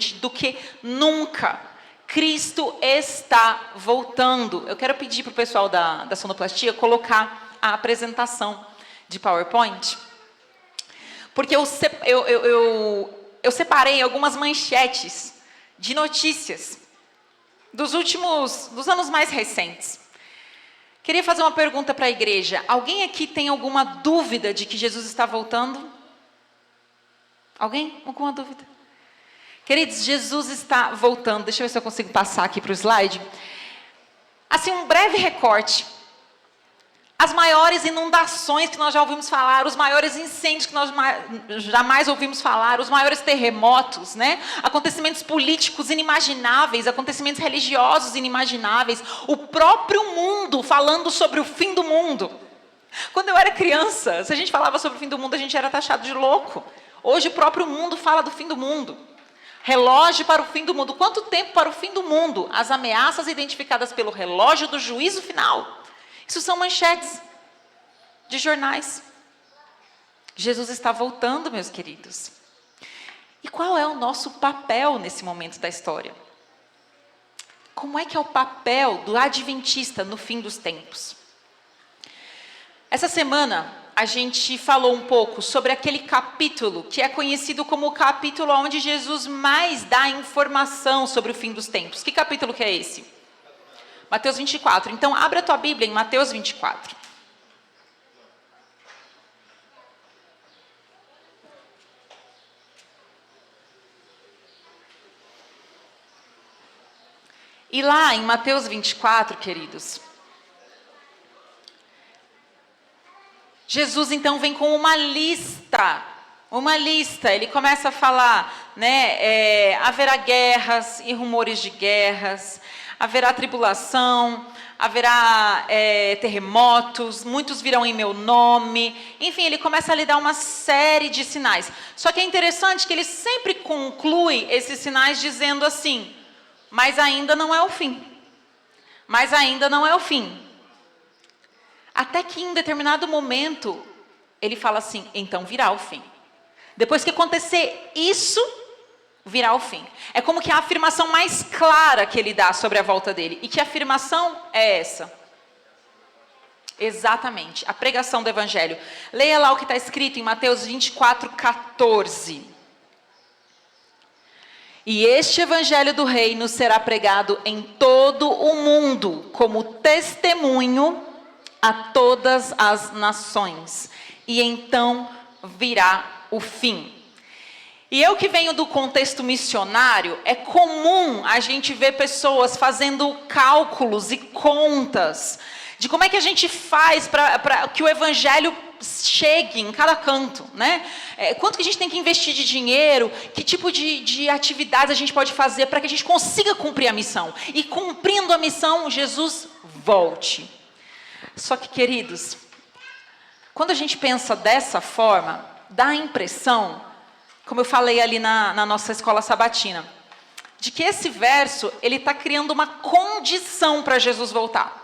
urgente do que nunca. Cristo está voltando. Eu quero pedir para o pessoal da sonoplastia colocar a apresentação de PowerPoint, porque eu separei algumas manchetes de notícias dos anos mais recentes. Queria fazer uma pergunta para a igreja. Alguém aqui tem alguma dúvida de que Jesus está voltando? Alguém? Alguma dúvida? Queridos, Jesus está voltando. Deixa eu ver se eu consigo passar aqui para o slide. Assim, um breve recorte. As maiores inundações que nós já ouvimos falar, os maiores incêndios que nós jamais ouvimos falar, os maiores terremotos, né? Acontecimentos políticos inimagináveis, acontecimentos religiosos inimagináveis, o próprio mundo falando sobre o fim do mundo. Quando eu era criança, se a gente falava sobre o fim do mundo, a gente era taxado de louco. Hoje o próprio mundo fala do fim do mundo. Relógio para o fim do mundo. Quanto tempo para o fim do mundo? As ameaças identificadas pelo relógio do juízo final. Isso são manchetes de jornais. Jesus está voltando, meus queridos. E qual é o nosso papel nesse momento da história? Como é que é o papel do adventista no fim dos tempos? Essa semana, a gente falou um pouco sobre aquele capítulo que é conhecido como o capítulo onde Jesus mais dá informação sobre o fim dos tempos. Que capítulo que é esse? Mateus 24. Então, abre a tua Bíblia em Mateus 24. E lá em Mateus 24, queridos, Jesus então vem com uma lista, ele começa a falar, né, haverá guerras e rumores de guerras, haverá tribulação, haverá terremotos, muitos virão em meu nome, enfim, ele começa a lhe dar uma série de sinais. Só que é interessante que ele sempre conclui esses sinais dizendo assim, mas ainda não é o fim, mas ainda não é o fim. Até que em determinado momento, ele fala assim, então virá o fim. Depois que acontecer isso, virá o fim. É como que a afirmação mais clara que ele dá sobre a volta dele. E que afirmação é essa? Exatamente, a pregação do evangelho. Leia lá o que está escrito em Mateus 24, 14. E este evangelho do reino será pregado em todo o mundo, como testemunho a todas as nações, e então virá o fim. E eu que venho do contexto missionário, é comum a gente ver pessoas fazendo cálculos e contas de como é que a gente faz para que o evangelho chegue em cada canto, né? Quanto que a gente tem que investir de dinheiro, que tipo de atividades a gente pode fazer para que a gente consiga cumprir a missão. E cumprindo a missão, Jesus volte. Só que, queridos, quando a gente pensa dessa forma, dá a impressão, como eu falei ali na nossa escola sabatina, de que esse verso, ele está criando uma condição para Jesus voltar.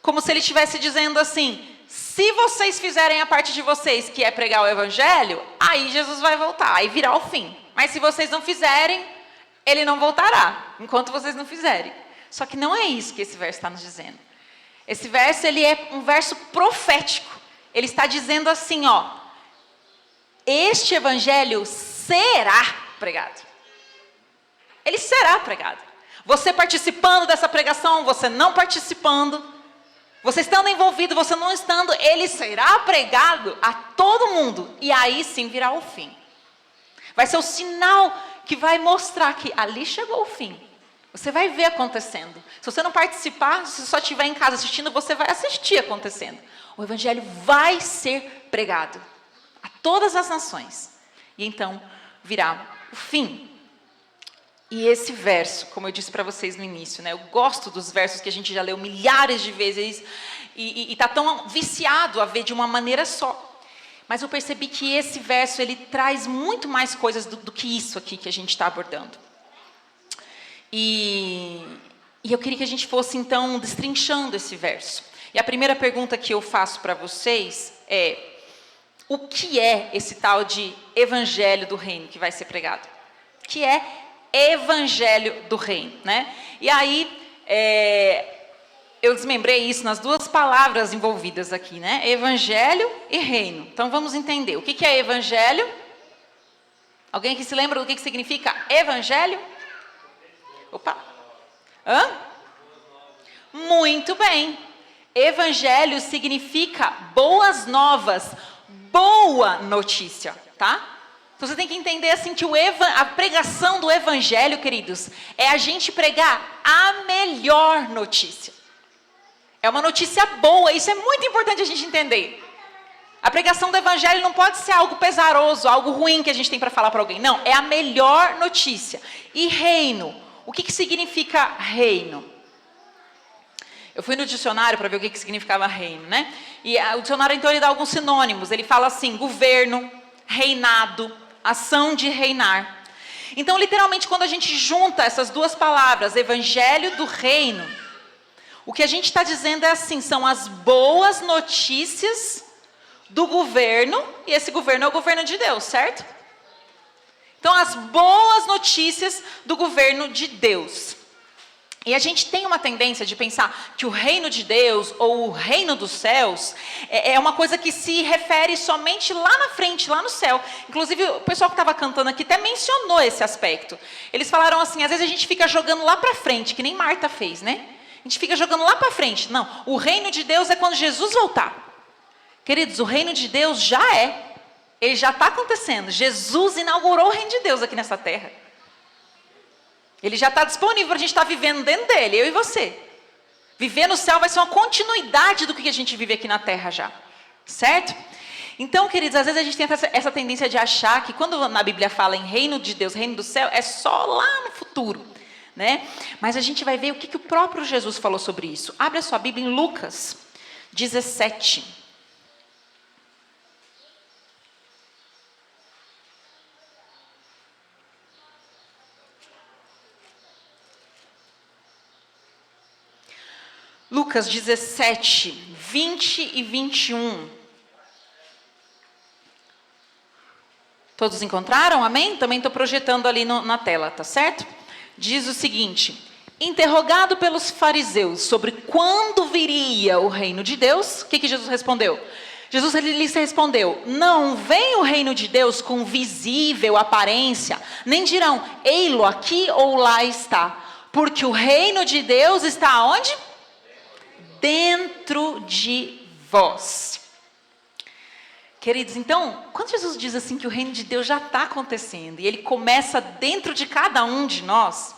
Como se ele estivesse dizendo assim, se vocês fizerem a parte de vocês, que é pregar o evangelho, aí Jesus vai voltar, aí virá o fim. Mas se vocês não fizerem, ele não voltará, enquanto vocês não fizerem. Só que não é isso que esse verso está nos dizendo. Esse verso, ele é um verso profético. Ele está dizendo assim, ó, este evangelho será pregado. Ele será pregado. Você participando dessa pregação, você não participando, você estando envolvido, você não estando, ele será pregado a todo mundo. E aí sim virá o fim. Vai ser o sinal que vai mostrar que ali chegou o fim. Você vai ver acontecendo. Se você não participar, se você só estiver em casa assistindo, você vai assistir acontecendo. O evangelho vai ser pregado a todas as nações. E então virá o fim. E esse verso, como eu disse para vocês no início, né, eu gosto dos versos que a gente já leu milhares de vezes e está tão viciado a ver de uma maneira só. Mas eu percebi que esse verso, ele traz muito mais coisas do que isso aqui que a gente está abordando. E eu queria que a gente fosse, então, destrinchando esse verso. E a primeira pergunta que eu faço para vocês é, o que é esse tal de evangelho do reino que vai ser pregado? Que é evangelho do reino, né? E aí, eu desmembrei isso nas duas palavras envolvidas aqui, né? Evangelho e reino. Então vamos entender. O que é evangelho? Alguém que se lembra do que significa evangelho? Opa! Hã? Muito bem. Evangelho significa boas novas, boa notícia, tá? Então você tem que entender assim que a pregação do evangelho, queridos, é a gente pregar a melhor notícia. É uma notícia boa, isso é muito importante a gente entender. A pregação do evangelho não pode ser algo pesaroso, algo ruim que a gente tem para falar para alguém. Não, é a melhor notícia. E reino, o que significa reino? Eu fui no dicionário para ver o que significava reino, né? E o dicionário, então, ele dá alguns sinônimos. Ele fala assim, governo, reinado, ação de reinar. Então, literalmente, quando a gente junta essas duas palavras, evangelho do reino, o que a gente está dizendo é assim, são as boas notícias do governo, e esse governo é o governo de Deus, certo? Então, as boas notícias do governo de Deus. E a gente tem uma tendência de pensar que o reino de Deus ou o reino dos céus é uma coisa que se refere somente lá na frente, lá no céu. Inclusive, o pessoal que estava cantando aqui até mencionou esse aspecto. Eles falaram assim, às vezes a gente fica jogando lá para frente, que nem Marta fez, né? A gente fica jogando lá para frente. Não, o reino de Deus é quando Jesus voltar. Queridos, o reino de Deus já é. Ele já está acontecendo. Jesus inaugurou o reino de Deus aqui nessa terra. Ele já está disponível para a gente estar vivendo dentro dele, eu e você. Viver no céu vai ser uma continuidade do que a gente vive aqui na terra já. Certo? Então, queridos, às vezes a gente tem essa tendência de achar que quando na Bíblia fala em reino de Deus, reino do céu, é só lá no futuro. Né? Mas a gente vai ver o que o próprio Jesus falou sobre isso. Abre a sua Bíblia em Lucas 17. Lucas 17, 20 e 21. Todos encontraram? Amém? Também estou projetando ali na tela, tá certo? Diz o seguinte: interrogado pelos fariseus sobre quando viria o reino de Deus, o que Jesus respondeu? Jesus lhes respondeu, não vem o reino de Deus com visível aparência, nem dirão, ei-lo aqui ou lá está, porque o reino de Deus está onde? Dentro de vós. Queridos, então, quando Jesus diz assim que o reino de Deus já está acontecendo, e ele começa dentro de cada um de nós,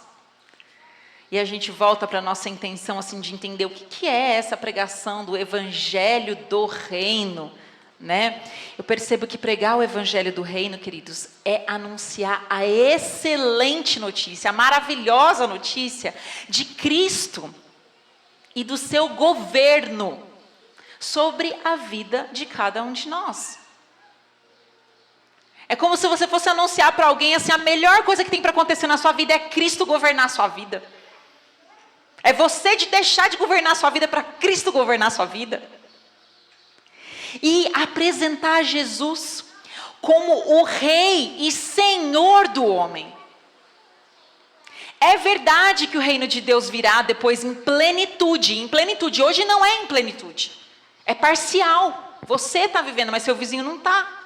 e a gente volta para a nossa intenção assim, de entender o que é essa pregação do evangelho do reino, né? Eu percebo que pregar o evangelho do reino, queridos, é anunciar a excelente notícia, a maravilhosa notícia de Cristo e do seu governo sobre a vida de cada um de nós. É como se você fosse anunciar para alguém assim, a melhor coisa que tem para acontecer na sua vida é Cristo governar a sua vida. É você de deixar de governar a sua vida para Cristo governar a sua vida. E apresentar Jesus como o Rei e Senhor do homem. É verdade que o reino de Deus virá depois em plenitude. Em plenitude, hoje não é em plenitude. É parcial. Você está vivendo, mas seu vizinho não está.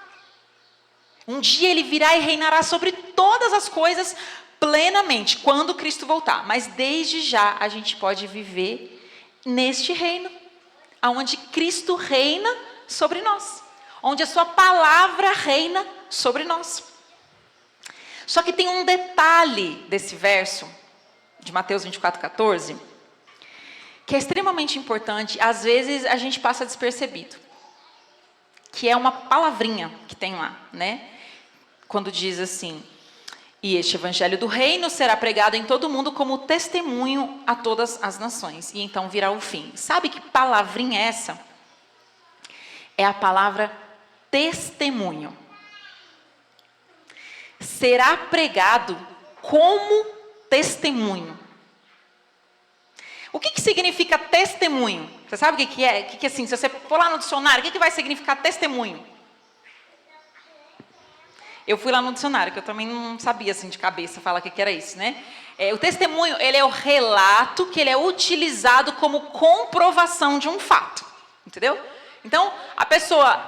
Um dia ele virá e reinará sobre todas as coisas plenamente, quando Cristo voltar. Mas desde já a gente pode viver neste reino, onde Cristo reina sobre nós. Onde a sua palavra reina sobre nós. Só que tem um detalhe desse verso, de Mateus 24:14, que é extremamente importante, às vezes a gente passa despercebido. Que é uma palavrinha que tem lá, né? Quando diz assim, e este evangelho do reino será pregado em todo o mundo como testemunho a todas as nações. E então virá o fim. Sabe que palavrinha é essa? É a palavra testemunho. Será pregado como testemunho. O que significa testemunho? Você sabe o que é? Que assim, se você for lá no dicionário, o que vai significar testemunho? Eu fui lá no dicionário, que eu também não sabia assim de cabeça falar o que era isso, né? O testemunho, ele é o relato que ele é utilizado como comprovação de um fato, entendeu? Então, a pessoa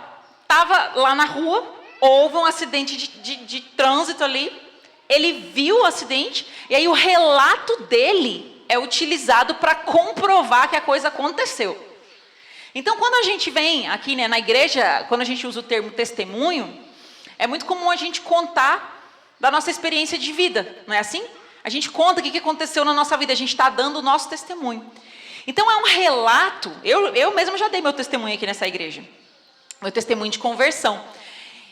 estava lá na rua, houve um acidente de trânsito ali, ele viu o acidente, e aí o relato dele é utilizado para comprovar que a coisa aconteceu. Então, quando a gente vem aqui, né, na igreja, quando a gente usa o termo testemunho, é muito comum a gente contar da nossa experiência de vida, não é assim? A gente conta o que aconteceu na nossa vida, a gente está dando o nosso testemunho. Então, é um relato, eu mesmo já dei meu testemunho aqui nessa igreja, meu testemunho de conversão.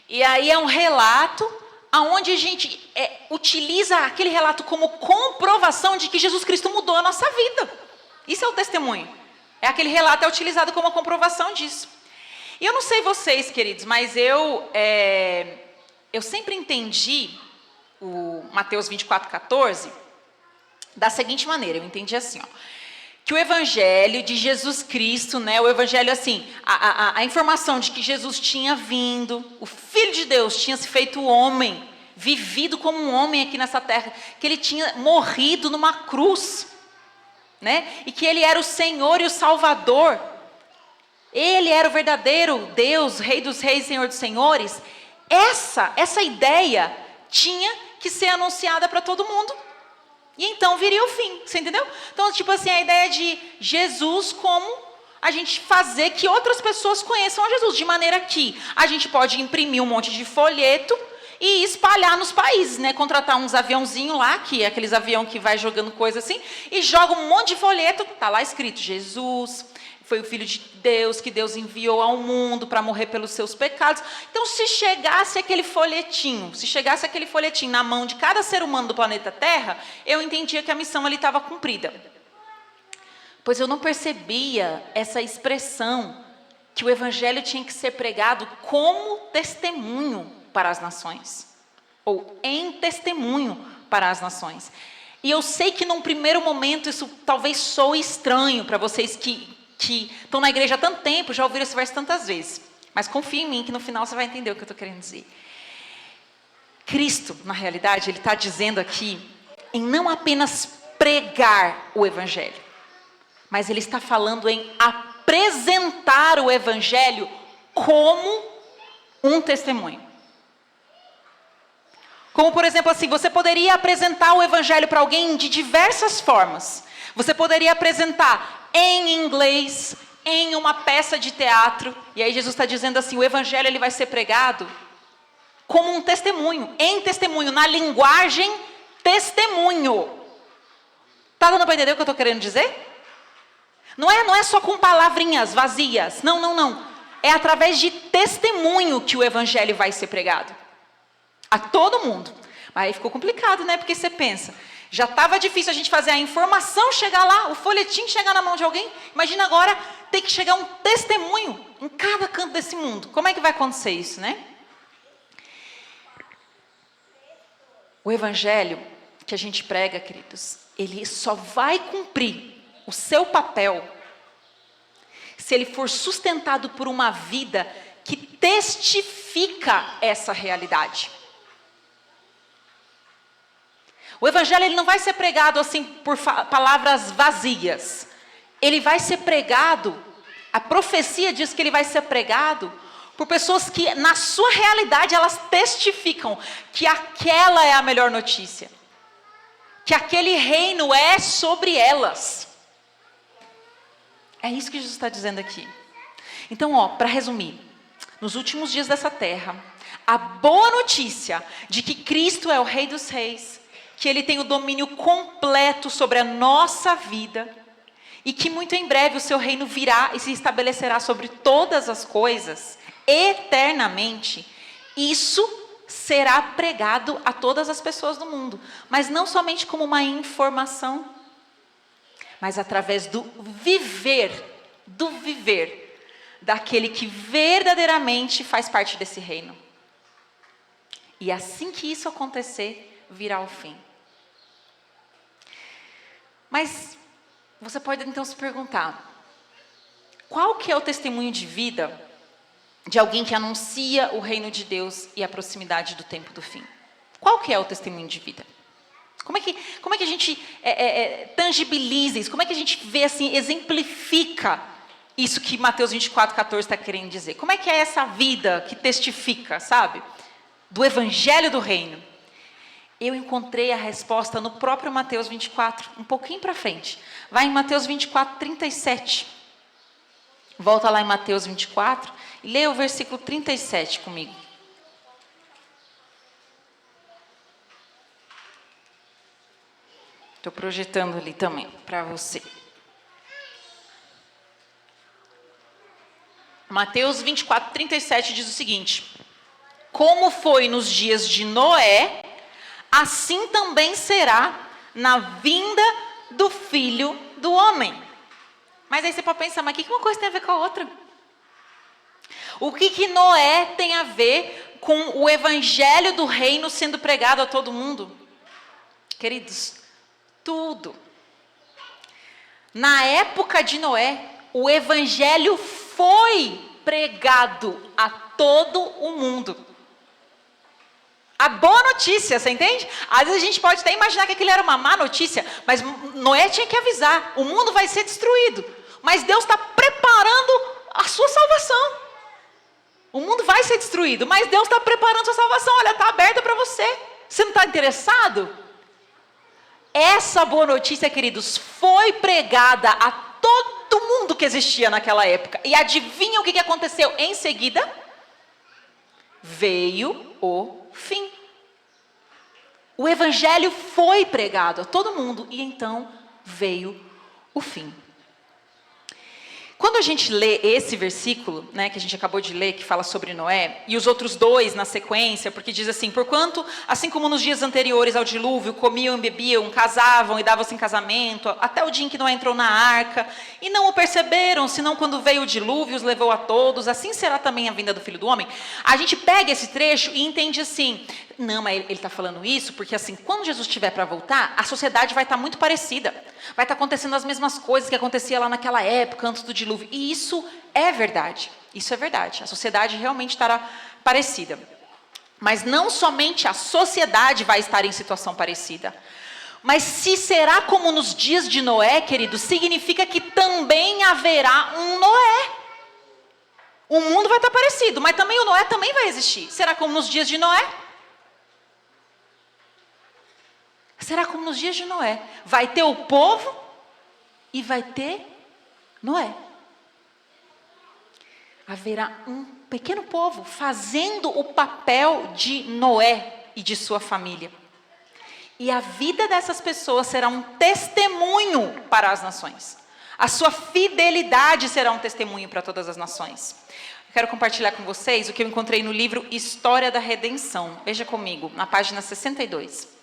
E aí é um relato onde a gente utiliza aquele relato como comprovação de que Jesus Cristo mudou a nossa vida. Isso é o testemunho. Aquele relato é utilizado como comprovação disso. E eu não sei vocês, queridos, mas eu sempre entendi o Mateus 24:14 da seguinte maneira. Eu entendi assim, ó, que o evangelho de Jesus Cristo, né, o evangelho assim, a informação de que Jesus tinha vindo, o Filho de Deus tinha se feito homem, vivido como um homem aqui nessa terra, que ele tinha morrido numa cruz, né? E que ele era o Senhor e o Salvador. Ele era o verdadeiro Deus, Rei dos Reis, Senhor dos Senhores. Essa ideia tinha que ser anunciada para todo mundo. E então viria o fim, você entendeu? Então, tipo assim, a ideia de Jesus como a gente fazer que outras pessoas conheçam a Jesus, de maneira que a gente pode imprimir um monte de folheto e espalhar nos países, né? Contratar uns aviãozinhos lá, que é aqueles avião que vai jogando coisa assim, e joga um monte de folheto, tá lá escrito, Jesus foi o Filho de Deus, que Deus enviou ao mundo para morrer pelos seus pecados. Então, se chegasse aquele folhetinho na mão de cada ser humano do planeta Terra, eu entendia que a missão ali estava cumprida. Pois eu não percebia essa expressão, que o evangelho tinha que ser pregado como testemunho para as nações, ou em testemunho para as nações. E eu sei que num primeiro momento isso talvez soe estranho para vocês que estão na igreja há tanto tempo, já ouviram esse verso tantas vezes, mas confia em mim que no final você vai entender o que eu estou querendo dizer. Cristo, na realidade, ele está dizendo aqui em não apenas pregar o evangelho, mas ele está falando em apresentar o evangelho como um testemunho. Como, por exemplo, assim, você poderia apresentar o evangelho para alguém de diversas formas. Você poderia apresentar em inglês, em uma peça de teatro. E aí Jesus está dizendo assim, o evangelho ele vai ser pregado como um testemunho, em testemunho, na linguagem testemunho. Está dando para entender o que eu estou querendo dizer? Não é só com palavrinhas vazias. Não. É através de testemunho que o evangelho vai ser pregado. A todo mundo. Mas aí ficou complicado, né? Porque você pensa, já estava difícil a gente fazer a informação chegar lá, o folhetim chegar na mão de alguém. Imagina agora ter que chegar um testemunho em cada canto desse mundo. Como é que vai acontecer isso, né? O evangelho que a gente prega, queridos, ele só vai cumprir o seu papel se ele for sustentado por uma vida que testifica essa realidade. O evangelho ele não vai ser pregado assim por palavras vazias. Ele vai ser pregado, a profecia diz que ele vai ser pregado por pessoas que na sua realidade elas testificam que aquela é a melhor notícia. Que aquele reino é sobre elas. É isso que Jesus está dizendo aqui. Então, para resumir, nos últimos dias dessa terra, a boa notícia de que Cristo é o Rei dos Reis, que Ele tem o domínio completo sobre a nossa vida, e que muito em breve o seu reino virá e se estabelecerá sobre todas as coisas, eternamente, isso será pregado a todas as pessoas do mundo, mas não somente como uma informação, mas através do viver daquele que verdadeiramente faz parte desse reino. E assim que isso acontecer, virá o fim. Mas você pode então se perguntar, qual que é o testemunho de vida de alguém que anuncia o reino de Deus e a proximidade do tempo do fim. Qual que é o testemunho de vida? Como é que a gente tangibiliza isso? Como é que a gente vê assim, exemplifica isso que Mateus 24:14 está querendo dizer? Como é que é essa vida que testifica, sabe? Do evangelho do reino. Eu encontrei a resposta no próprio Mateus 24, um pouquinho para frente. Vai em Mateus 24:37. Volta lá em Mateus 24 e leia o versículo 37 comigo. Estou projetando ali também para você. Mateus 24:37 diz o seguinte: como foi nos dias de Noé, assim também será na vinda do Filho do Homem. Mas aí você pode pensar, mas o que uma coisa tem a ver com a outra? O que Noé tem a ver com o evangelho do reino sendo pregado a todo mundo? Queridos, tudo. Na época de Noé, o evangelho foi pregado a todo o mundo. A boa notícia, você entende? Às vezes a gente pode até imaginar que aquilo era uma má notícia, mas Noé tinha que avisar, o mundo vai ser destruído. Mas Deus está preparando a sua salvação. O mundo vai ser destruído, mas Deus está preparando a sua salvação. Olha, está aberta para você. Você não está interessado? Essa boa notícia, queridos, foi pregada a todo mundo que existia naquela época. E adivinha o que aconteceu em seguida? Veio o fim. O evangelho foi pregado a todo mundo e então veio o fim. Quando a gente lê esse versículo, né, que a gente acabou de ler, que fala sobre Noé, e os outros dois na sequência, porque diz assim: porquanto, assim como nos dias anteriores ao dilúvio, comiam e bebiam, casavam e davam-se em casamento, até o dia em que Noé entrou na arca, e não o perceberam, senão quando veio o dilúvio, os levou a todos, assim será também a vinda do Filho do Homem. A gente pega esse trecho e entende assim: não, mas ele está falando isso porque assim, quando Jesus estiver para voltar, a sociedade vai estar muito parecida. Vai estar acontecendo as mesmas coisas que acontecia lá naquela época, antes do dilúvio. E isso é verdade. Isso é verdade. A sociedade realmente estará parecida. Mas não somente a sociedade vai estar em situação parecida. Mas se será como nos dias de Noé, querido, significa que também haverá um Noé. O mundo vai estar parecido, mas também o Noé também vai existir. Será como nos dias de Noé? Será como nos dias de Noé. Vai ter o povo e vai ter Noé. Haverá um pequeno povo fazendo o papel de Noé e de sua família. E a vida dessas pessoas será um testemunho para as nações. A sua fidelidade será um testemunho para todas as nações. Eu quero compartilhar com vocês o que eu encontrei no livro História da Redenção. Veja comigo, na página 62.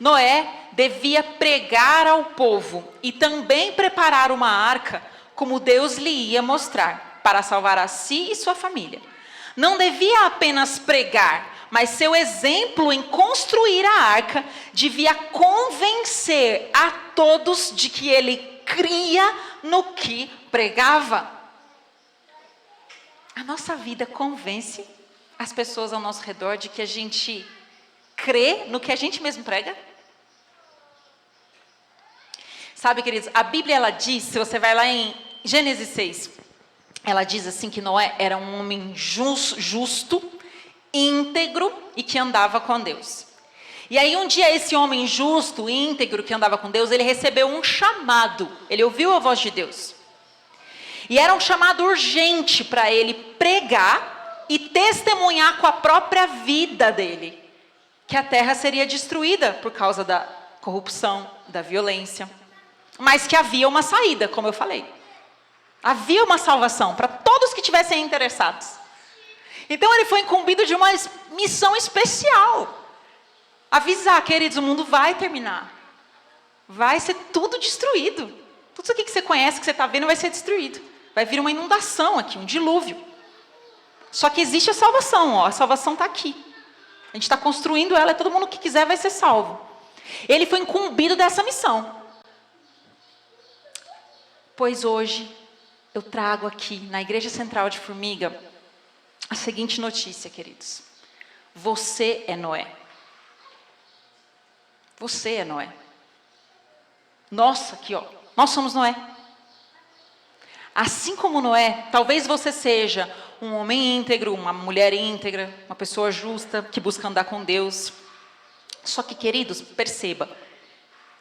Noé devia pregar ao povo e também preparar uma arca, como Deus lhe ia mostrar, para salvar a si e sua família. Não devia apenas pregar, mas seu exemplo em construir a arca devia convencer a todos de que ele cria no que pregava. A nossa vida convence as pessoas ao nosso redor de que a gente crê no que a gente mesmo prega? Sabe, queridos, a Bíblia ela diz, se você vai lá em Gênesis 6, ela diz assim que Noé era um homem justo, íntegro e que andava com Deus. E aí um dia esse homem justo, íntegro, que andava com Deus, ele recebeu um chamado, ele ouviu a voz de Deus. E era um chamado urgente para ele pregar e testemunhar com a própria vida dele, que a terra seria destruída por causa da corrupção, da violência. Mas que havia uma saída, como eu falei. Havia uma salvação para todos que estivessem interessados. Então ele foi incumbido de uma missão especial. Avisar, queridos, o mundo vai terminar. Vai ser tudo destruído. Tudo isso aqui que você conhece, que você está vendo, vai ser destruído. Vai vir uma inundação aqui, um dilúvio. Só que existe a salvação, ó, a salvação está aqui. A gente está construindo ela, e todo mundo que quiser vai ser salvo. Ele foi incumbido dessa missão. Pois hoje eu trago aqui na Igreja Central de Formiga a seguinte notícia, queridos. Você é Noé. Você é Noé. Nossa, aqui ó, nós somos Noé. Assim como Noé, talvez você seja um homem íntegro, uma mulher íntegra, uma pessoa justa, que busca andar com Deus. Só que, queridos, perceba,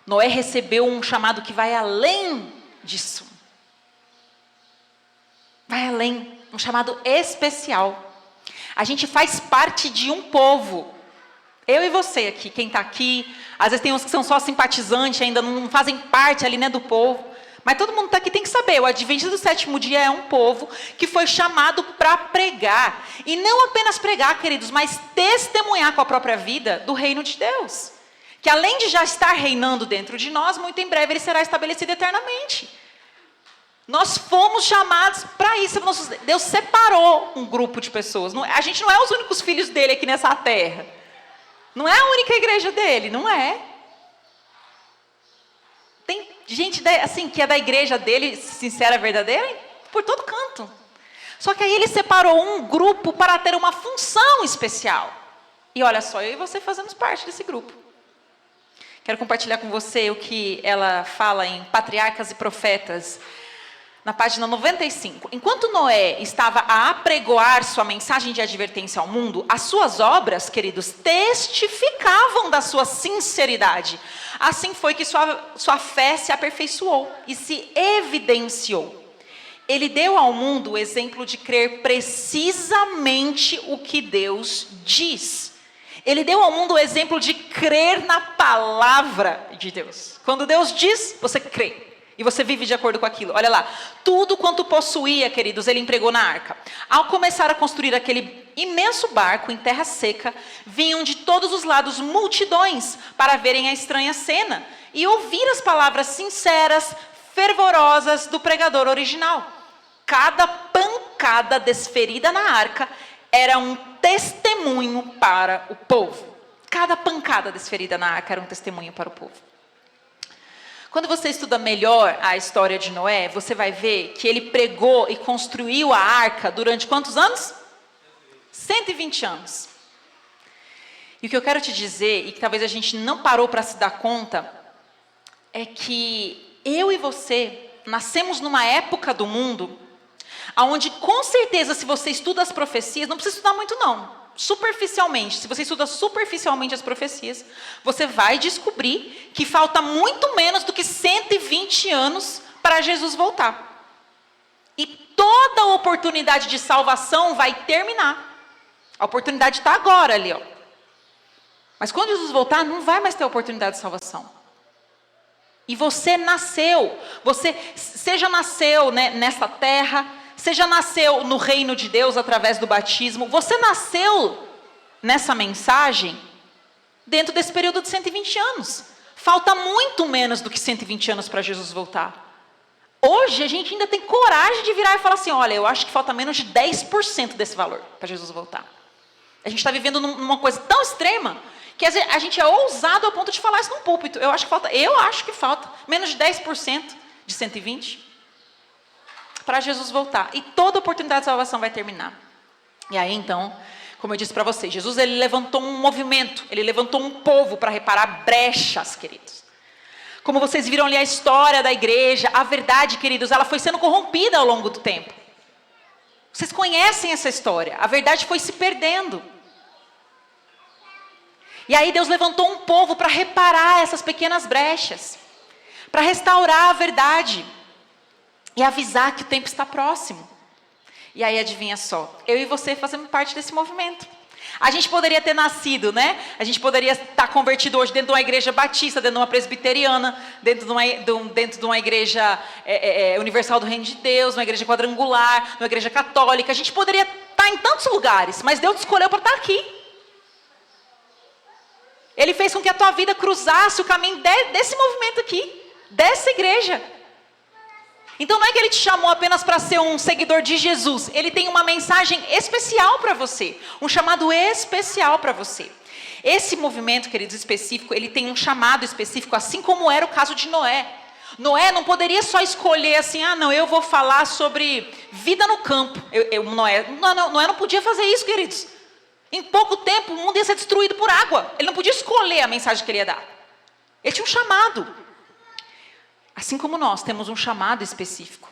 Noé recebeu um chamado que vai além disso. Vai além, um chamado especial. A gente faz parte de um povo. Eu e você aqui, quem está aqui, às vezes tem uns que são só simpatizantes, ainda não fazem parte ali, né, do povo. Mas todo mundo está aqui tem que saber, o Adventista do Sétimo Dia é um povo que foi chamado para pregar. E não apenas pregar, queridos, mas testemunhar com a própria vida do reino de Deus. Que além de já estar reinando dentro de nós, muito em breve ele será estabelecido eternamente. Nós fomos chamados para isso. Deus separou um grupo de pessoas. A gente não é os únicos filhos dele aqui nessa terra. Não é a única igreja dele, não é. Tem gente assim, que é da igreja dele, sincera, verdadeira, por todo canto. Só que aí ele separou um grupo para ter uma função especial. E olha só, eu e você fazemos parte desse grupo. Quero compartilhar com você o que ela fala em Patriarcas e Profetas, na página 95. Enquanto Noé estava a apregoar sua mensagem de advertência ao mundo, as suas obras, queridos, testificavam da sua sinceridade. Assim foi que sua fé se aperfeiçoou e se evidenciou. Ele deu ao mundo o exemplo de crer precisamente o que Deus diz. Ele deu ao mundo o exemplo de crer na palavra de Deus. Quando Deus diz, você crê. E você vive de acordo com aquilo. Olha lá, tudo quanto possuía, queridos, ele empregou na arca. Ao começar a construir aquele imenso barco em terra seca, vinham de todos os lados multidões para verem a estranha cena e ouvir as palavras sinceras, fervorosas do pregador original. Cada pancada desferida na arca era um testemunho para o povo. Cada pancada desferida na arca era um testemunho para o povo. Quando você estuda melhor a história de Noé, você vai ver que ele pregou e construiu a arca durante quantos anos? 120 anos. E o que eu quero te dizer, e que talvez a gente não parou para se dar conta, é que eu e você nascemos numa época do mundo onde, com certeza, se você estuda as profecias, não precisa estudar muito não. Superficialmente, se você estuda superficialmente as profecias, você vai descobrir que falta muito menos do que 120 anos para Jesus voltar. E toda a oportunidade de salvação vai terminar. A oportunidade está agora ali, ó. Mas quando Jesus voltar, não vai mais ter oportunidade de salvação. E você nasceu, seja nasceu, né, nessa terra, seja nasceu no reino de Deus através do batismo, você nasceu nessa mensagem dentro desse período de 120 anos. Falta muito menos do que 120 anos para Jesus voltar. Hoje a gente ainda tem coragem de virar e falar assim, olha, eu acho que falta menos de 10% desse valor para Jesus voltar. A gente está vivendo numa coisa tão extrema que a gente é ousado a ponto de falar isso num púlpito. Eu acho que falta menos de 10% de 120 para Jesus voltar. E toda oportunidade de salvação vai terminar. E aí então, como eu disse para vocês, Jesus ele levantou um movimento, ele levantou um povo para reparar brechas, queridos. Como vocês viram ali a história da igreja, a verdade, queridos, ela foi sendo corrompida ao longo do tempo. Vocês conhecem essa história, a verdade foi se perdendo. E aí Deus levantou um povo para reparar essas pequenas brechas, para restaurar a verdade e avisar que o tempo está próximo. E aí adivinha só, eu e você fazemos parte desse movimento. A gente poderia ter nascido, né? A gente poderia estar convertido hoje dentro de uma igreja batista, dentro de uma presbiteriana, dentro de uma igreja universal do reino de Deus, uma igreja quadrangular, uma igreja católica. A gente poderia estar em tantos lugares, mas Deus te escolheu para estar aqui. Ele fez com que a tua vida cruzasse o caminho desse movimento aqui, dessa igreja. Então não é que ele te chamou apenas para ser um seguidor de Jesus. Ele tem uma mensagem especial para você. Um chamado especial para você. Esse movimento, queridos, específico, ele tem um chamado específico, assim como era o caso de Noé. Noé não poderia só escolher assim, não, eu vou falar sobre vida no campo. Noé não podia fazer isso, queridos. Em pouco tempo o mundo ia ser destruído por água. Ele não podia escolher a mensagem que ele ia dar. Ele tinha um chamado. Assim como nós temos um chamado específico.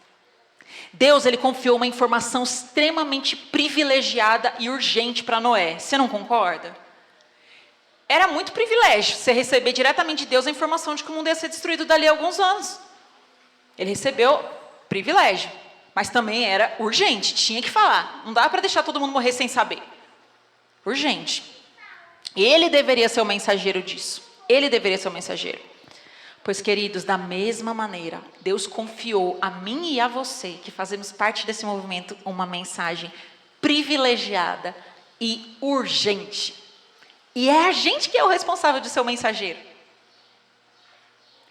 Deus, ele confiou uma informação extremamente privilegiada e urgente para Noé. Você não concorda? Era muito privilégio você receber diretamente de Deus a informação de que o mundo ia ser destruído dali a alguns anos. Ele recebeu privilégio, mas também era urgente, tinha que falar. Não dava para deixar todo mundo morrer sem saber. Urgente. Ele deveria ser o mensageiro disso. Ele deveria ser o mensageiro. Pois, queridos, da mesma maneira, Deus confiou a mim e a você, que fazemos parte desse movimento, uma mensagem privilegiada e urgente. E é a gente que é o responsável de ser o mensageiro.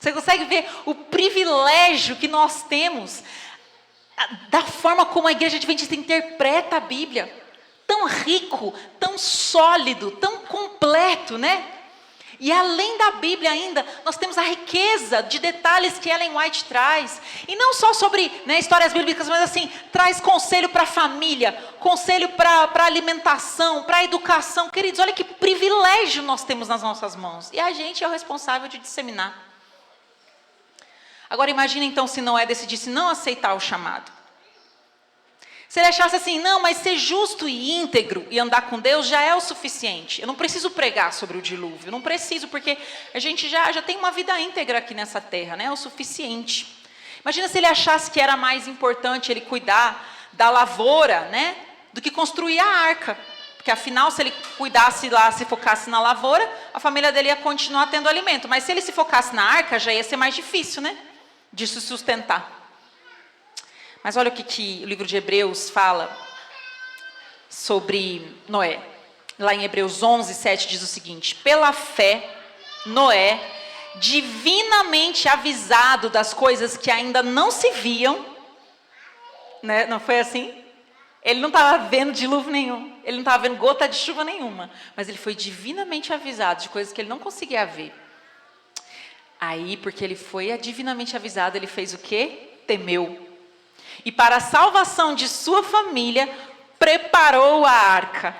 Você consegue ver o privilégio que nós temos da forma como a igreja adventista interpreta a Bíblia? Tão rico, tão sólido, tão completo, né? E além da Bíblia ainda, nós temos a riqueza de detalhes que Ellen White traz. E não só sobre histórias bíblicas, mas assim, traz conselho para a família, conselho para alimentação, para educação. Queridos, olha que privilégio nós temos nas nossas mãos. E a gente é o responsável de disseminar. Agora imagina então se Noé decidisse não aceitar o chamado. Se ele achasse assim, não, mas ser justo e íntegro e andar com Deus já é o suficiente. Eu não preciso pregar sobre o dilúvio, não preciso, porque a gente já tem uma vida íntegra aqui nessa terra, né? É o suficiente. Imagina se ele achasse que era mais importante ele cuidar da lavoura, né? Do que construir a arca. Porque afinal, se ele cuidasse lá, se focasse na lavoura, a família dele ia continuar tendo alimento. Mas se ele se focasse na arca, já ia ser mais difícil, né? De se sustentar. Mas olha o que o livro de Hebreus fala sobre Noé. Lá em Hebreus 11, 7 diz o seguinte: pela fé, Noé, divinamente avisado das coisas que ainda não se viam, né? Não foi assim? Ele não estava vendo dilúvio nenhum, ele não estava vendo gota de chuva nenhuma, mas ele foi divinamente avisado de coisas que ele não conseguia ver. Aí, porque ele foi divinamente avisado, ele fez o quê? Temeu. E para a salvação de sua família, preparou a arca,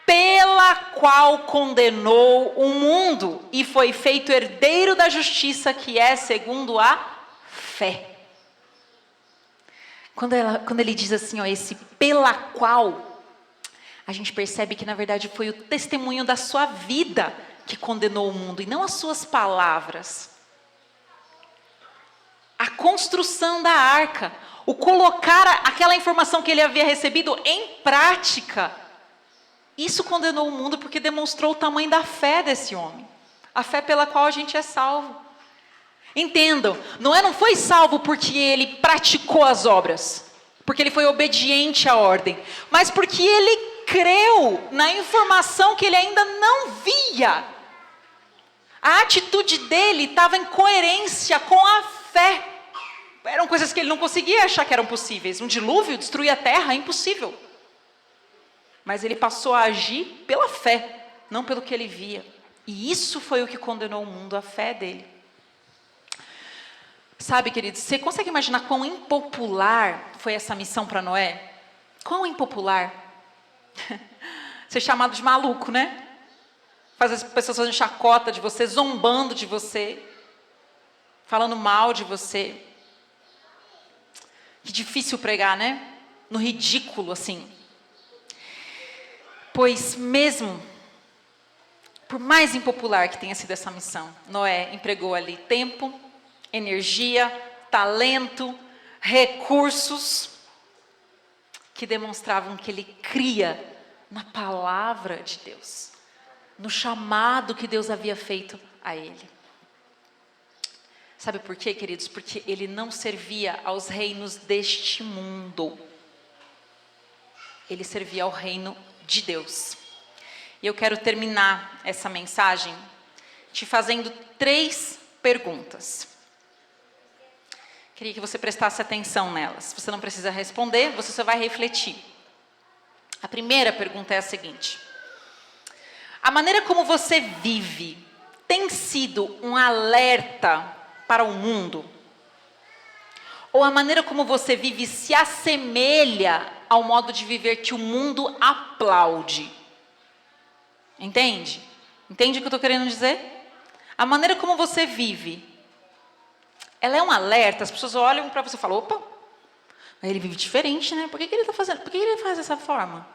pela qual condenou o mundo e foi feito herdeiro da justiça, que é segundo a fé. Quando ele diz assim, esse pela qual, a gente percebe que na verdade foi o testemunho da sua vida que condenou o mundo e não as suas palavras. A construção da arca, o colocar aquela informação que ele havia recebido em prática, isso condenou o mundo porque demonstrou o tamanho da fé desse homem. A fé pela qual a gente é salvo. Entendam, Noé não foi salvo porque ele praticou as obras, porque ele foi obediente à ordem, mas porque ele creu na informação que ele ainda não via. A atitude dele estava em coerência com a fé. Eram coisas que ele não conseguia achar que eram possíveis. Um dilúvio, destruir a terra, é impossível. Mas ele passou a agir pela fé, não pelo que ele via. E isso foi o que condenou o mundo, a fé dele. Sabe, queridos, você consegue imaginar quão impopular foi essa missão para Noé? Quão impopular? Ser chamado de maluco, né? Fazer as pessoas fazendo chacota de você, zombando de você, falando mal de você. Que difícil pregar, né? No ridículo, assim. Pois mesmo, por mais impopular que tenha sido essa missão, Noé empregou ali tempo, energia, talento, recursos, que demonstravam que ele cria na palavra de Deus, no chamado que Deus havia feito a ele. Sabe por quê, queridos? Porque ele não servia aos reinos deste mundo. Ele servia ao reino de Deus. E eu quero terminar essa mensagem te fazendo 3 perguntas. Queria que você prestasse atenção nelas. Você não precisa responder, você só vai refletir. A primeira pergunta é a seguinte: a maneira como você vive tem sido um alerta para o mundo Ou a maneira como você vive se assemelha ao modo de viver que o mundo aplaude? Entende? Entende o que eu estou querendo dizer? A maneira como você vive, ela é um alerta. As pessoas olham para você e falam, opa, ele vive diferente, né? Por que ele está fazendo? Por que ele faz dessa forma?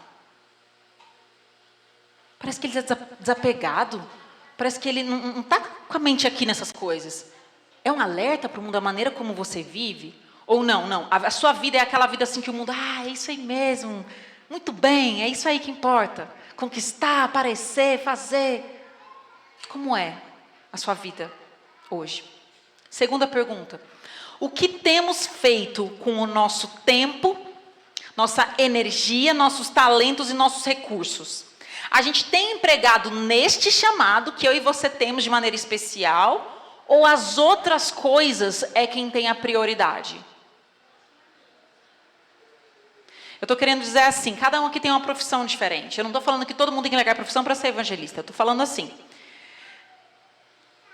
Parece que ele está desapegado. Parece que ele não está com a mente aqui nessas coisas. É um alerta para o mundo, a maneira como você vive? Ou não? A sua vida é aquela vida assim que o mundo, é isso aí mesmo. Muito bem, é isso aí que importa. Conquistar, aparecer, fazer. Como é a sua vida hoje? Segunda pergunta. O que temos feito com o nosso tempo, nossa energia, nossos talentos e nossos recursos? A gente tem empregado neste chamado que eu e você temos de maneira especial, ou as outras coisas é quem tem a prioridade? Eu estou querendo dizer assim, cada um aqui tem uma profissão diferente. Eu não estou falando que todo mundo tem que largar a profissão para ser evangelista. Eu estou falando assim,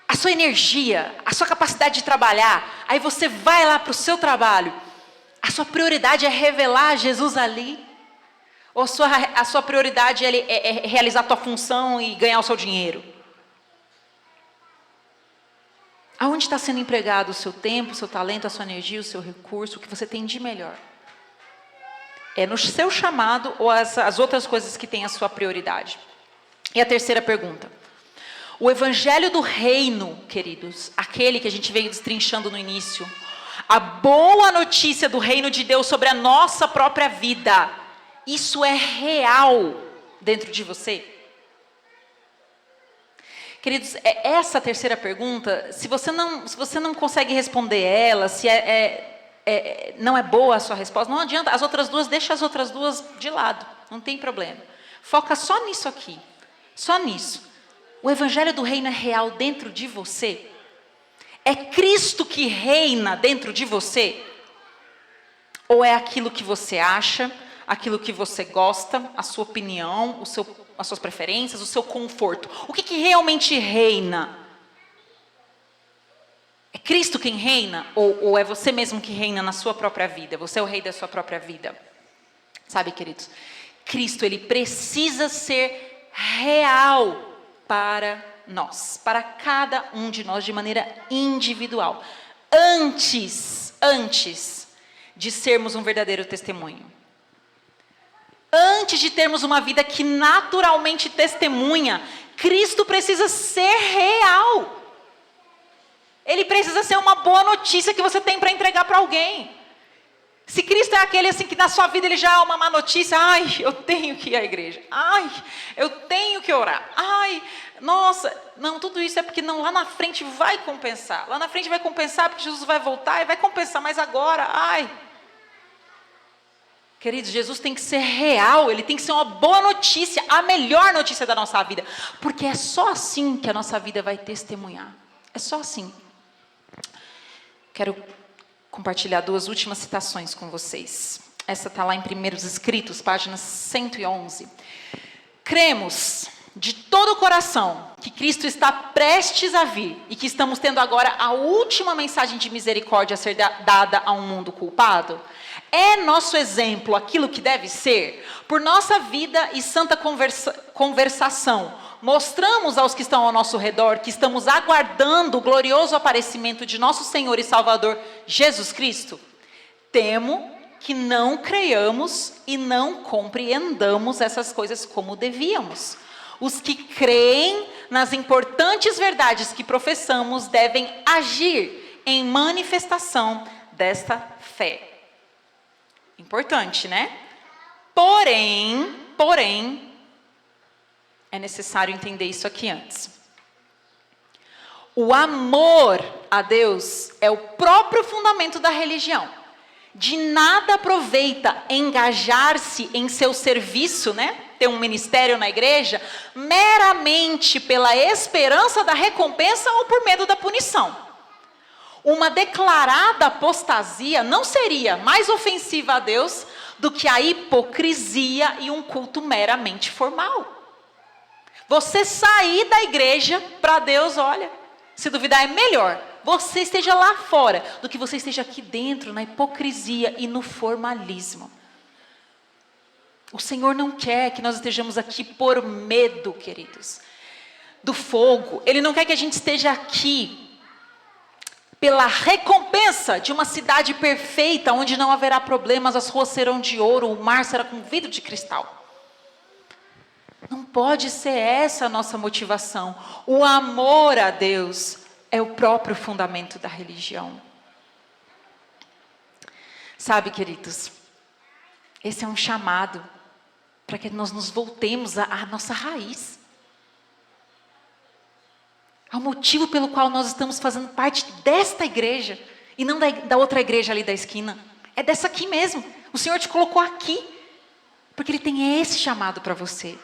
a sua energia, a sua capacidade de trabalhar, aí você vai lá para o seu trabalho, a sua prioridade é revelar Jesus ali? Ou a sua prioridade é realizar a tua função e ganhar o seu dinheiro? Aonde está sendo empregado o seu tempo, o seu talento, a sua energia, o seu recurso, o que você tem de melhor? É no seu chamado ou as outras coisas que têm a sua prioridade? E a terceira pergunta. O evangelho do reino, queridos, aquele que a gente veio destrinchando no início, a boa notícia do reino de Deus sobre a nossa própria vida, isso é real dentro de você? Queridos, essa terceira pergunta, se você não consegue responder ela, se não é boa a sua resposta, não adianta, as outras duas, deixa as outras duas de lado, não tem problema. Foca só nisso aqui, só nisso. O evangelho do reino é real dentro de você? É Cristo que reina dentro de você? Ou é aquilo que você acha, aquilo que você gosta, a sua opinião, as suas preferências, o seu conforto? O que realmente reina? É Cristo quem reina? Ou é você mesmo que reina na sua própria vida? Você é o rei da sua própria vida? Sabe, queridos? Cristo, ele precisa ser real para nós, para cada um de nós de maneira individual. Antes de sermos um verdadeiro testemunho. Antes de termos uma vida que naturalmente testemunha, Cristo precisa ser real. Ele precisa ser uma boa notícia que você tem para entregar para alguém. Se Cristo é aquele assim que na sua vida ele já é uma má notícia, eu tenho que ir à igreja, eu tenho que orar, nossa, não, tudo isso é porque lá na frente vai compensar, lá na frente vai compensar porque Jesus vai voltar e vai compensar, mas agora, Queridos, Jesus tem que ser real, ele tem que ser uma boa notícia, a melhor notícia da nossa vida, porque é só assim que a nossa vida vai testemunhar, é só assim. Quero compartilhar duas últimas citações com vocês. Essa está lá em Primeiros Escritos, página 111. Cremos de todo o coração que Cristo está prestes a vir e que estamos tendo agora a última mensagem de misericórdia a ser dada a um mundo culpado. É nosso exemplo aquilo que deve ser? Por nossa vida e santa conversação, mostramos aos que estão ao nosso redor que estamos aguardando o glorioso aparecimento de nosso Senhor e Salvador Jesus Cristo? Temo que não creiamos e não compreendamos essas coisas como devíamos. Os que creem nas importantes verdades que professamos devem agir em manifestação desta fé. Importante, né? Porém, é necessário entender isso aqui antes. O amor a Deus é o próprio fundamento da religião. De nada aproveita engajar-se em seu serviço, né? Ter um ministério na igreja, meramente pela esperança da recompensa ou por medo da punição. Uma declarada apostasia não seria mais ofensiva a Deus do que a hipocrisia e um culto meramente formal. Você sair da igreja para Deus, olha, se duvidar é melhor você esteja lá fora do que você esteja aqui dentro, na hipocrisia e no formalismo. O Senhor não quer que nós estejamos aqui por medo, queridos, do fogo. Ele não quer que a gente esteja aqui pela recompensa de uma cidade perfeita, onde não haverá problemas, as ruas serão de ouro, o mar será com vidro de cristal. Não pode ser essa a nossa motivação. O amor a Deus é o próprio fundamento da religião. Sabe, queridos, esse é um chamado para que nós nos voltemos à nossa raiz. Ao motivo pelo qual nós estamos fazendo parte desta igreja e não da outra igreja ali da esquina. É dessa aqui mesmo. O Senhor te colocou aqui porque Ele tem esse chamado para você.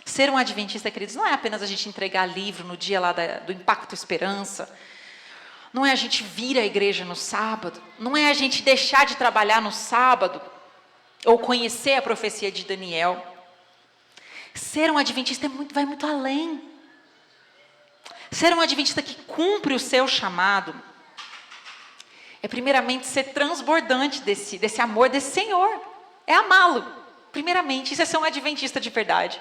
Ser um adventista, queridos, não é apenas a gente entregar livro no dia lá do Impacto Esperança. Não é a gente vir à igreja no sábado. Não é a gente deixar de trabalhar no sábado ou conhecer a profecia de Daniel. Ser um adventista vai muito além. Ser um adventista que cumpre o seu chamado é primeiramente ser transbordante desse amor desse Senhor. É amá-lo. Primeiramente, isso é ser um adventista de verdade.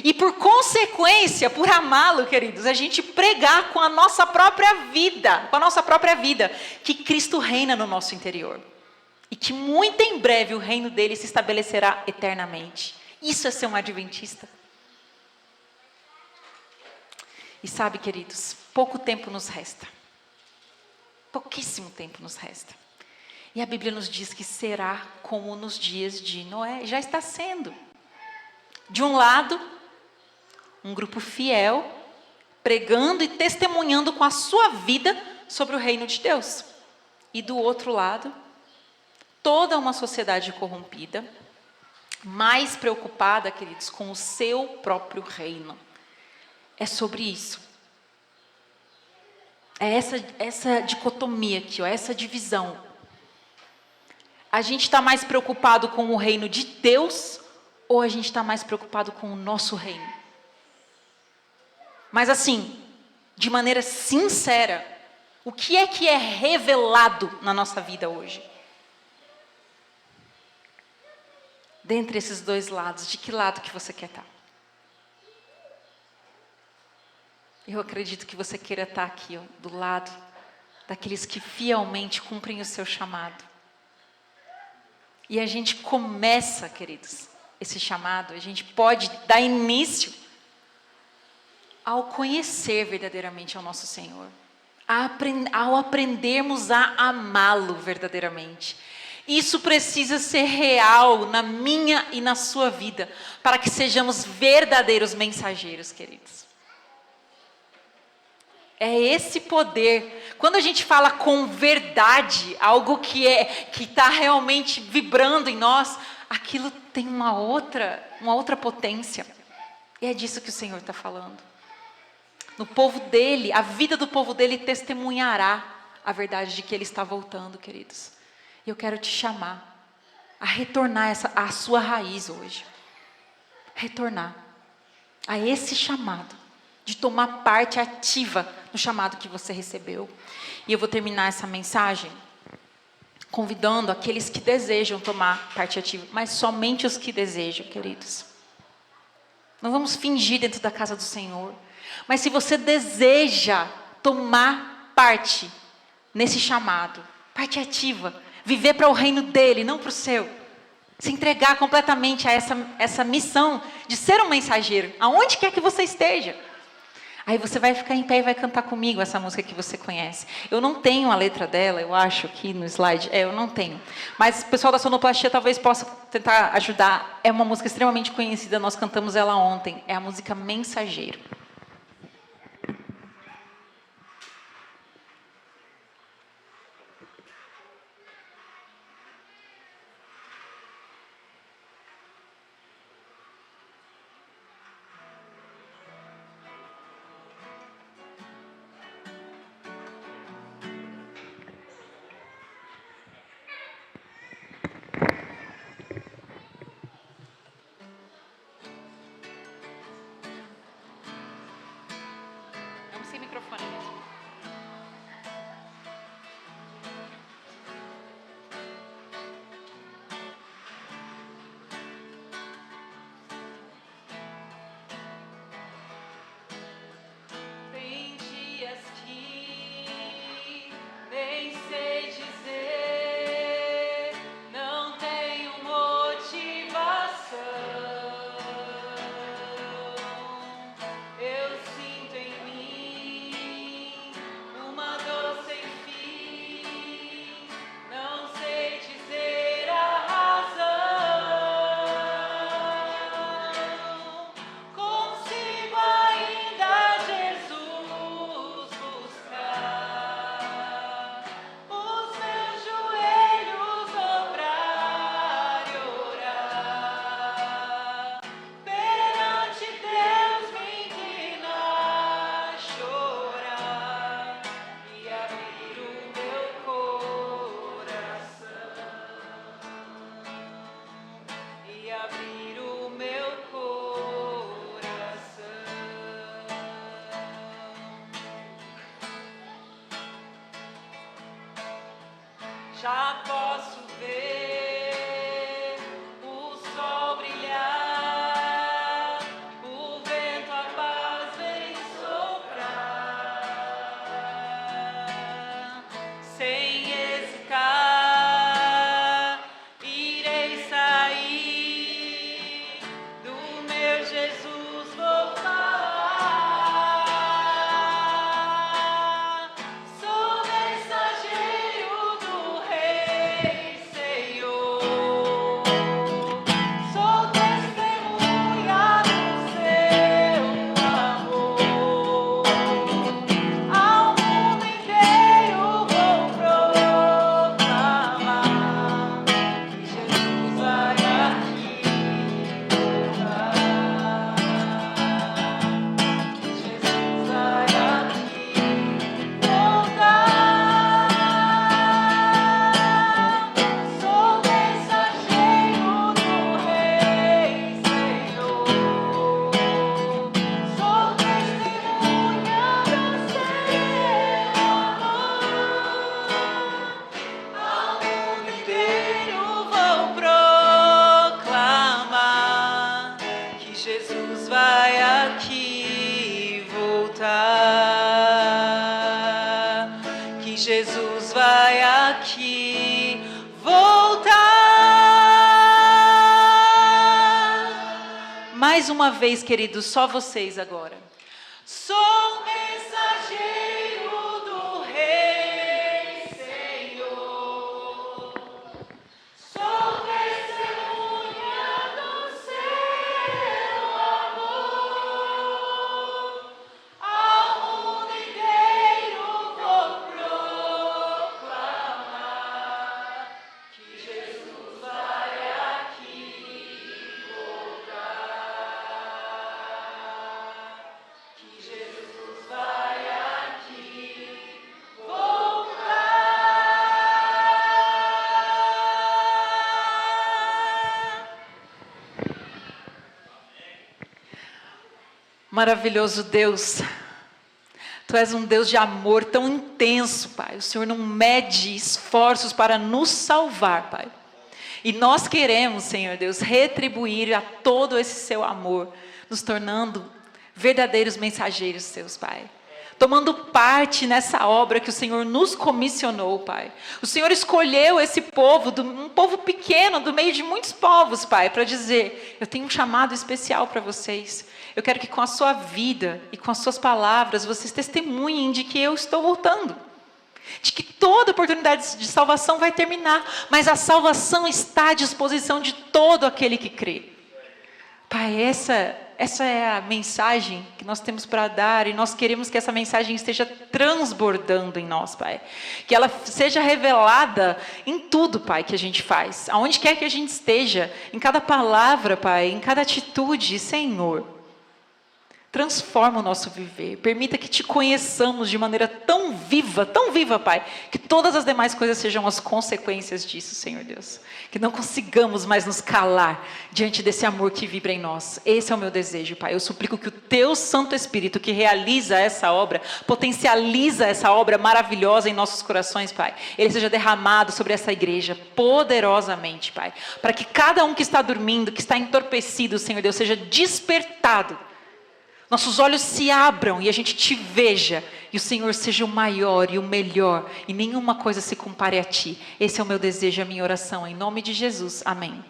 E por consequência, por amá-lo, queridos, a gente pregar com a nossa própria vida, que Cristo reina no nosso interior. E que muito em breve o reino dele se estabelecerá eternamente. Isso é ser um adventista. E sabe, queridos, pouco tempo nos resta. Pouquíssimo tempo nos resta. E a Bíblia nos diz que será como nos dias de Noé. Já está sendo. De um lado, um grupo fiel, pregando e testemunhando com a sua vida sobre o reino de Deus. E do outro lado, toda uma sociedade corrompida, mais preocupada, queridos, com o seu próprio reino. É sobre isso. É essa dicotomia aqui, essa divisão. A gente está mais preocupado com o reino de Deus ou a gente está mais preocupado com o nosso reino? Mas assim, de maneira sincera, o que é revelado na nossa vida hoje? Dentre esses dois lados, de que lado que você quer estar? Eu acredito que você queira estar aqui, do lado daqueles que fielmente cumprem o seu chamado. E a gente começa, queridos, esse chamado, a gente pode dar início ao conhecer verdadeiramente ao nosso Senhor. Ao aprendermos a amá-lo verdadeiramente. Isso precisa ser real na minha e na sua vida, para que sejamos verdadeiros mensageiros, queridos. É esse poder. Quando a gente fala com verdade, algo que está realmente vibrando em nós, aquilo tem uma outra potência. E é disso que o Senhor está falando. No povo dele, a vida do povo dele testemunhará a verdade de que ele está voltando, queridos. E eu quero te chamar a retornar à sua raiz hoje. Retornar a esse chamado. De tomar parte ativa no chamado que você recebeu. E eu vou terminar essa mensagem convidando aqueles que desejam tomar parte ativa, mas somente os que desejam, queridos. Não vamos fingir dentro da casa do Senhor, mas se você deseja tomar parte nesse chamado, parte ativa, viver para o reino dele, não para o seu, se entregar completamente a essa missão de ser um mensageiro, aonde quer que você esteja. Aí você vai ficar em pé e vai cantar comigo essa música que você conhece. Eu não tenho a letra dela, eu acho, aqui no slide. Eu não tenho. Mas o pessoal da sonoplastia talvez possa tentar ajudar. É uma música extremamente conhecida, nós cantamos ela ontem. É a música Mensageiro. Já posso ver o sol brilhar, o vento a paz vem soprar. Sem hesitar, irei sair, do meu Jesus vou falar. Sou mensageiro do Rei, Senhor. Sou testemunha do seu amor. Ao mundo inteiro vou proclamar que Jesus vai aqui voltar. Jesus vai aqui voltar. Sou mensageiro do Rei, Senhor. Sou testemunha do seu amor. Ao mundo inteiro vou proclamar que Jesus vai aqui voltar. Que Jesus vai aqui voltar. Mais uma vez, queridos, só vocês agora. Sou mensageiro do Rei, Senhor. Sou testemunha do seu amor. Ao mundo inteiro vou proclamar que Jesus vai aqui voltar. Que Jesus vai aqui voltar. Maravilhoso Deus, Tu és um Deus de amor tão intenso, Pai. O Senhor não mede esforços para nos salvar, Pai. E nós queremos, Senhor Deus, retribuir a todo esse Seu amor, nos tornando verdadeiros mensageiros Seus, Pai. Tomando parte nessa obra que o Senhor nos comissionou, Pai. O Senhor escolheu esse povo, um povo pequeno, do meio de muitos povos, Pai, para dizer: eu tenho um chamado especial para vocês. Eu quero que com a sua vida e com as suas palavras, vocês testemunhem de que eu estou voltando. De que toda oportunidade de salvação vai terminar, mas a salvação está à disposição de todo aquele que crê. Pai, essa é a mensagem que nós temos para dar, e nós queremos que essa mensagem esteja transbordando em nós, Pai. Que ela seja revelada em tudo, Pai, que a gente faz. Aonde quer que a gente esteja, em cada palavra, Pai, em cada atitude, Senhor. Transforma o nosso viver. Permita que Te conheçamos de maneira tão viva, Pai, que todas as demais coisas sejam as consequências disso, Senhor Deus. Que não consigamos mais nos calar diante desse amor que vibra em nós. Esse é o meu desejo, Pai. Eu suplico que o Teu Santo Espírito, que realiza essa obra, potencializa essa obra maravilhosa em nossos corações, Pai. Ele seja derramado sobre essa igreja poderosamente, Pai. Para que cada um que está dormindo, que está entorpecido, Senhor Deus, seja despertado. Nossos olhos se abram e a gente Te veja, e o Senhor seja o maior e o melhor, e nenhuma coisa se compare a Ti. Esse é o meu desejo, a minha oração, em nome de Jesus. Amém.